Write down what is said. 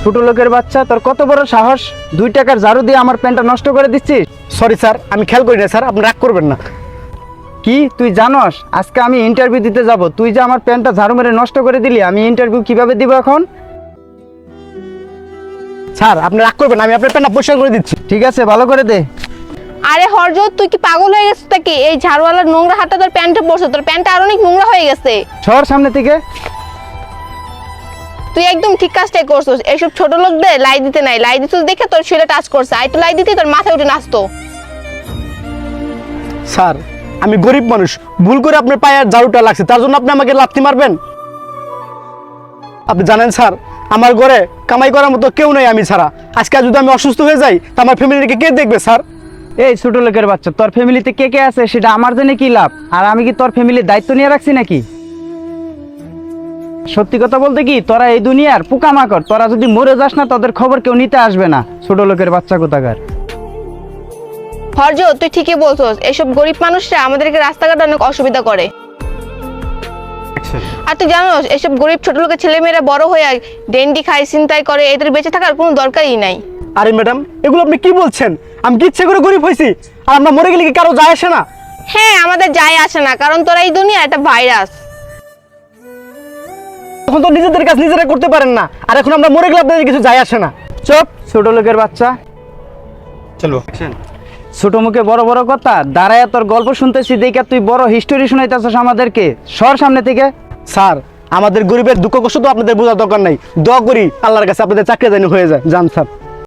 ছোট লোকের বাচ্চা, তোর কত বড় সাহস! 2 টাকার ঝাড়ু দিয়ে আমার প্যান্টটা নষ্ট করে দিচ্ছিস। সরি স্যার, আমি খেয়াল করি না স্যার, আপনি রাগ করবেন না। কি তুই জানোস আজকে আমি ইন্টারভিউ দিতে যাব, তুই যে আমার প্যান্টটা ঝাড়ু মেরে নষ্ট করে দিলি, আমি ইন্টারভিউ কিভাবে দিব এখন? স্যার আপনি রাগ করবেন না, আমি আপনার প্যান্টটা পরিষ্কার করে দিচ্ছি। ঠিক আছে, ভালো করে দে। আরে হরজ, তুই কি পাগল হয়ে গেছিস নাকি? এই ঝাড়ুওয়ালার নোংরা হাতটা তোর প্যান্টে পড়ছে, তোর প্যান্টটা আর অনেক নোংরা হয়ে গেছে। সর সামনে থেকে। তুই একদম ঠিক কাজটাই করছিস। এইসব ছোট লোকদের লাই দিতে নাই, লাই দিছিস দেখে তোর শরীরে টাচ করছে, আর একটু লাই দিতে তোর মাথায় উঠে নাচতো। স্যার আমি গরিব মানুষ, ভুল করে আপনার পায়ে ঝাড়ুটা লাগছে, তার জন্য আপনি আমাকে লাথি মারবেন? আপনি জানেন স্যার, আমার ঘরে কামাই করার মতো কেউ নেই আমি ছাড়া। আজকে যদি আমি অসুস্থ হয়ে যাই, তা আমার ফ্যামিলিকে কে দেখবে স্যার? এই ছোট লোকের বাচ্চা, তোর ফ্যামিলিতে কে কে আছে সেটা আমার জন্য কি লাভ? আর আমি কি তোর ফ্যামিলির দায়িত্ব নিয়ে রাখছি নাকি? সত্যি কথা বলতে কি, তোরা এই দুনিয়ার পোকামাকড়, তোরা যদি মরে যাস না তোদের খবর কেউ নিতে আসবে না। ছোট লোকের বাচ্চা কোথাকার। হরজ, তুই ঠিকই বলছিস, এইসব গরিব মানুষরা আমাদেরকে রাস্তাঘাটে অনেক অসুবিধা করে। আর তুই জানোস, এইসব গরিব ছোট লোকের ছেলেমেয়েরা বড় হয়ে ডেন্ডি খায়, চিন্তাই করে, এদের বেঁচে থাকার কোনো দরকারই নাই। আরে ম্যাডাম, এগুলো আপনি কি বলছেন? আমি কি ইচ্ছে করে গরিব হয়েছি? আর আমরা মরে গেলে কি কারো যায় আসে না? হ্যাঁ, আমাদের যায় আসে না, কারণ তোরা এই দুনিয়া একটা ভাইরাস। তখন তো নিজেদের কাজ নিজেরা করতে পারেন না, আর এখন আমরা মরে গেলে আপনাদের কিছু যায় আসে না। চুপ ছোট লোকের বাচ্চা। চলো। ছোট মুখে বড় বড় কথা, দাঁড়ায় তোর গল্প শুনতেছি দেখে তুই বড় হিস্টোরি শুনাইতেছিস আমাদেরকে। সর সামনে থেকে। স্যার আমাদের গরিবের দুঃখ কষ্ট তো আপনাদের বোঝার দরকার নাই। দোয়া করি আল্লাহর কাছে আপনাদের চাকরি জানি হয়ে যায়। যান স্যার।